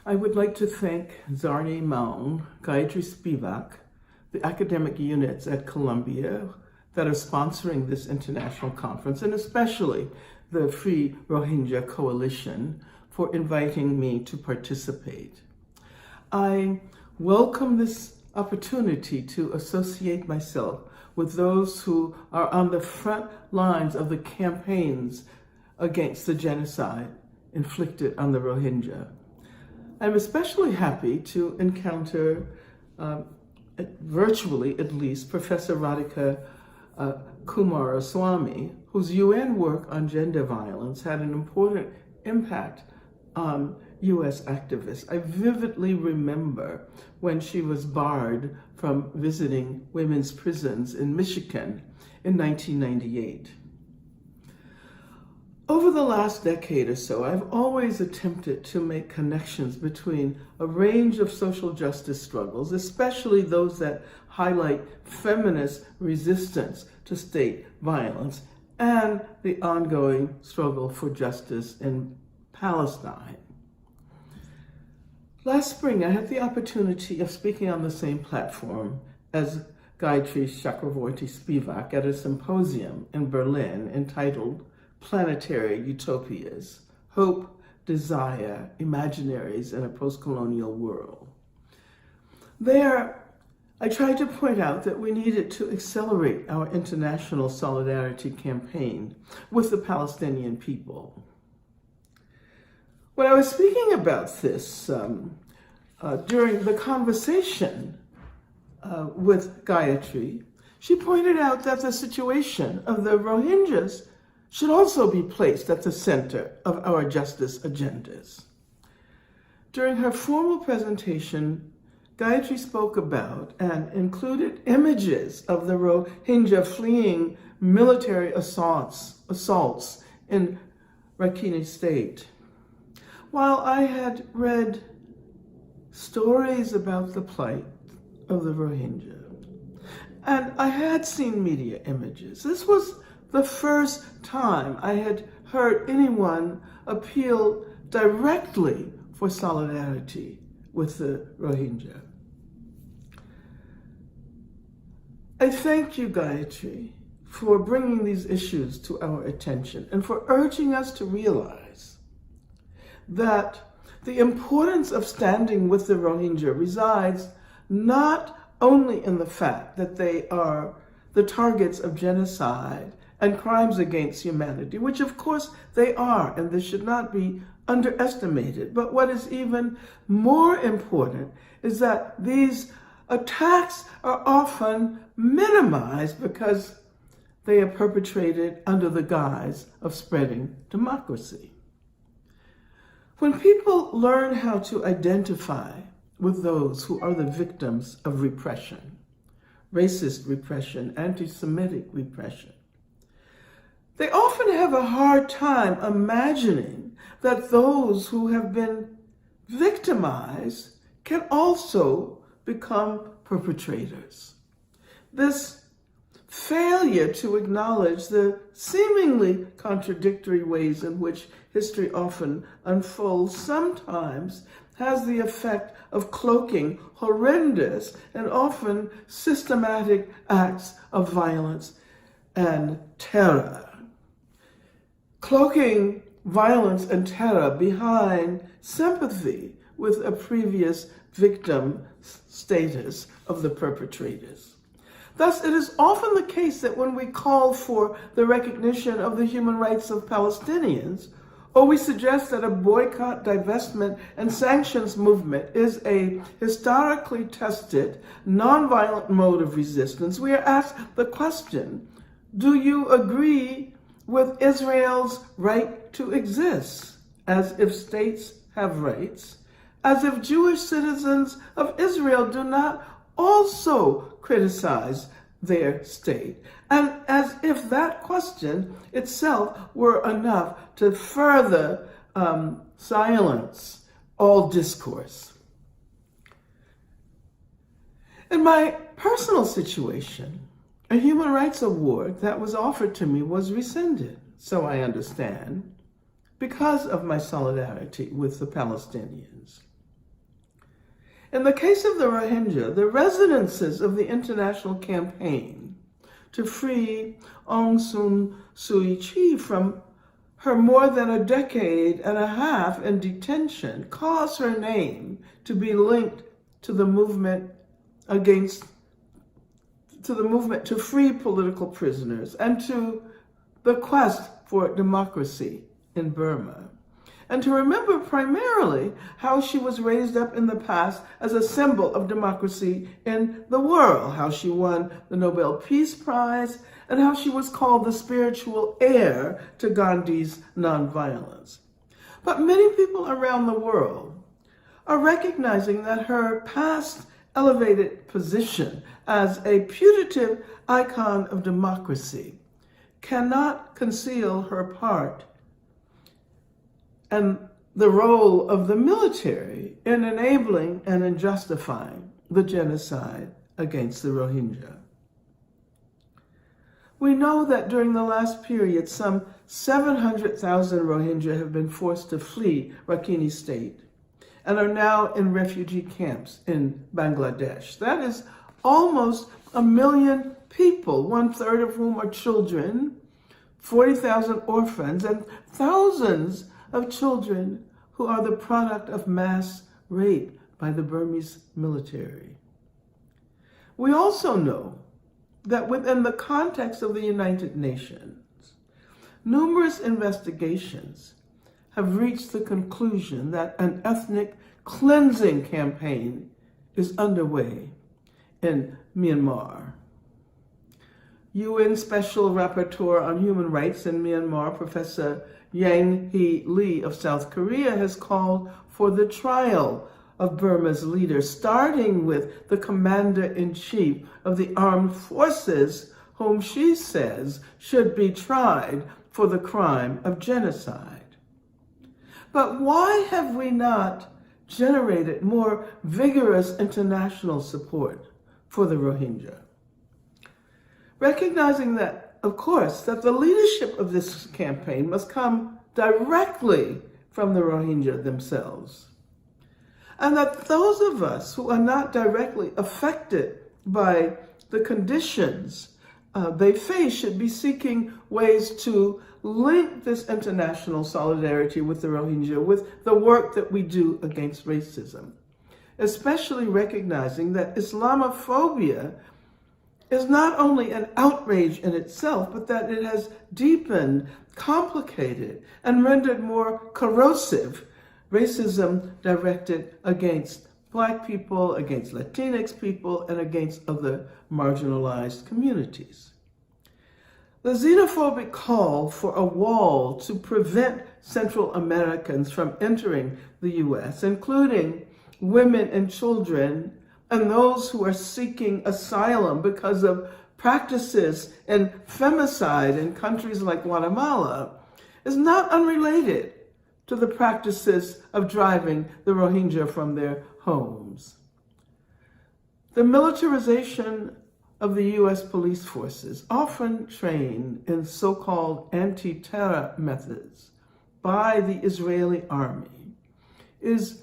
I would like to thank Zarni Maung, Gayatri Spivak, the academic units at Columbia that are sponsoring this international conference, and especially the Free Rohingya Coalition for inviting me to participate. I welcome this opportunity to associate myself with those who are on the front lines of the campaigns against the genocide inflicted on the Rohingya. I'm especially happy to encounter, virtually at least, Professor Radhika Kumaraswamy, whose UN work on gender violence had an important impact on US activists. I vividly remember when she was barred from visiting women's prisons in Michigan in 1998. Over the last decade or so, I've always attempted to make connections between a range of social justice struggles, especially those that highlight feminist resistance to state violence, and the ongoing struggle for justice in Palestine. Last spring, I had the opportunity of speaking on the same platform as Gayatri Chakravorty Spivak at a symposium in Berlin entitled Planetary Utopias, Hope, Desire, Imaginaries in a Post-Colonial World. There, I tried to point out that we needed to accelerate our international solidarity campaign with the Palestinian people. When I was speaking about this during the conversation with Gayatri, she pointed out that the situation of the Rohingyas should also be placed at the center of our justice agendas. During her formal presentation, Gayatri spoke about and included images of the Rohingya fleeing military assaults in Rakhine State. While I had read stories about the plight of the Rohingya, and I had seen media images, this was the first time I had heard anyone appeal directly for solidarity with the Rohingya. I thank you, Gayatri, for bringing these issues to our attention and for urging us to realize that the importance of standing with the Rohingya resides not only in the fact that they are the targets of genocide and crimes against humanity, which of course they are, and this should not be underestimated. But what is even more important is that these attacks are often minimized because they are perpetrated under the guise of spreading democracy. When people learn how to identify with those who are the victims of repression, racist repression, anti-Semitic repression, they often have a hard time imagining that those who have been victimized can also become perpetrators. This failure to acknowledge the seemingly contradictory ways in which history often unfolds sometimes has the effect of cloaking horrendous and often systematic acts of violence and terror. Cloaking violence and terror behind sympathy with a previous victim status of the perpetrators. Thus, it is often the case that when we call for the recognition of the human rights of Palestinians, or we suggest that a boycott, divestment, and sanctions movement is a historically tested, nonviolent mode of resistance, we are asked the question, do you agree with Israel's right to exist, as if states have rights, as if Jewish citizens of Israel do not also criticize their state, and as if that question itself were enough to further silence all discourse. In my personal situation, a human rights award that was offered to me was rescinded, so I understand, because of my solidarity with the Palestinians. In the case of the Rohingya, the resonances of the international campaign to free Aung San Suu Kyi from her more than a decade and a half in detention caused her name to be linked to the movement to free political prisoners and to the quest for democracy in Burma. And to remember primarily how she was raised up in the past as a symbol of democracy in the world, how she won the Nobel Peace Prize, and how she was called the spiritual heir to Gandhi's nonviolence. But many people around the world are recognizing that her past elevated position as a putative icon of democracy cannot conceal her part and the role of the military in enabling and in justifying the genocide against the Rohingya. We know that during the last period, some 700,000 Rohingya have been forced to flee Rakhine State and are now in refugee camps in Bangladesh. That is almost 1 million people, 1/3 of whom are children, 40,000 orphans, and thousands of children who are the product of mass rape by the Burmese military. We also know that within the context of the United Nations, numerous investigations have reached the conclusion that an ethnic cleansing campaign is underway in Myanmar. UN Special Rapporteur on Human Rights in Myanmar, Professor Yang Hee Lee of South Korea, has called for the trial of Burma's leaders, starting with the commander-in-chief of the armed forces, whom she says should be tried for the crime of genocide. But why have we not generated more vigorous international support for the Rohingya? Recognizing that, of course, that the leadership of this campaign must come directly from the Rohingya themselves, and that those of us who are not directly affected by the conditions they face should be seeking ways to link this international solidarity with the Rohingya with the work that we do against racism, especially recognizing that Islamophobia is not only an outrage in itself, but that it has deepened, complicated, and rendered more corrosive racism directed against Black people, against Latinx people, and against other marginalized communities. The xenophobic call for a wall to prevent Central Americans from entering the U.S., including women and children, and those who are seeking asylum because of practices in femicide in countries like Guatemala, is not unrelated to the practices of driving the Rohingya from their homes. The militarization of the U.S. police forces, often trained in so-called anti-terror methods by the Israeli army, is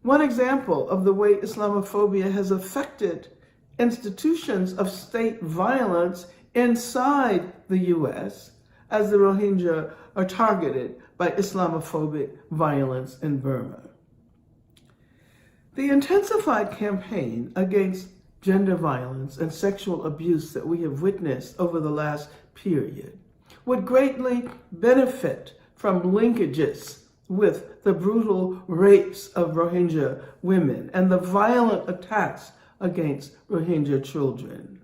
one example of the way Islamophobia has affected institutions of state violence inside the U.S. as the Rohingya are targeted by Islamophobic violence in Burma. The intensified campaign against gender violence and sexual abuse that we have witnessed over the last period would greatly benefit from linkages with the brutal rapes of Rohingya women and the violent attacks against Rohingya children.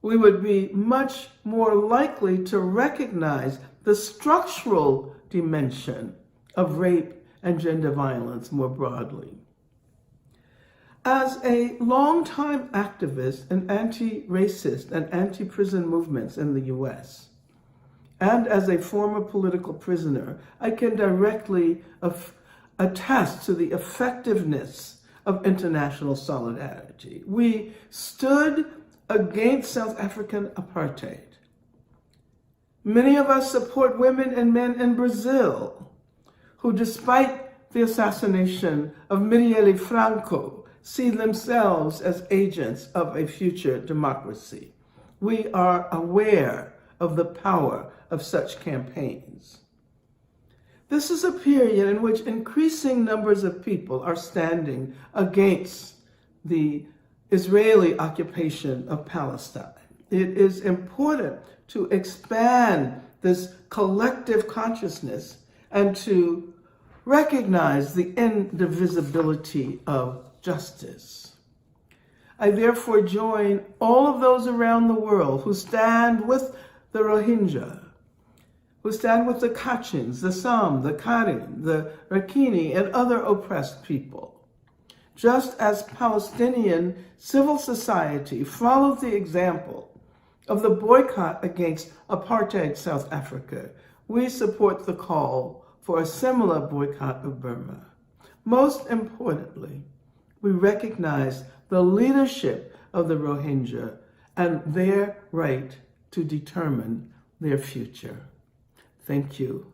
We would be much more likely to recognize the structural dimension of rape and gender violence more broadly. As a longtime activist in anti-racist and anti-prison movements in the U.S., and as a former political prisoner, I can directly attest to the effectiveness of international solidarity. We stood against South African apartheid. Many of us support women and men in Brazil who, despite the assassination of Marielle Franco, see themselves as agents of a future democracy. We are aware of the power of such campaigns. This is a period in which increasing numbers of people are standing against the Israeli occupation of Palestine. It is important to expand this collective consciousness and to recognize the indivisibility of justice. I therefore join all of those around the world who stand with the Rohingya, who stand with the Kachins, the Sam, the Karen, the Rakhine, and other oppressed people. Just as Palestinian civil society followed the example of the boycott against apartheid South Africa, we support the call for a similar boycott of Burma. Most importantly, we recognize the leadership of the Rohingya and their right to determine their future. Thank you.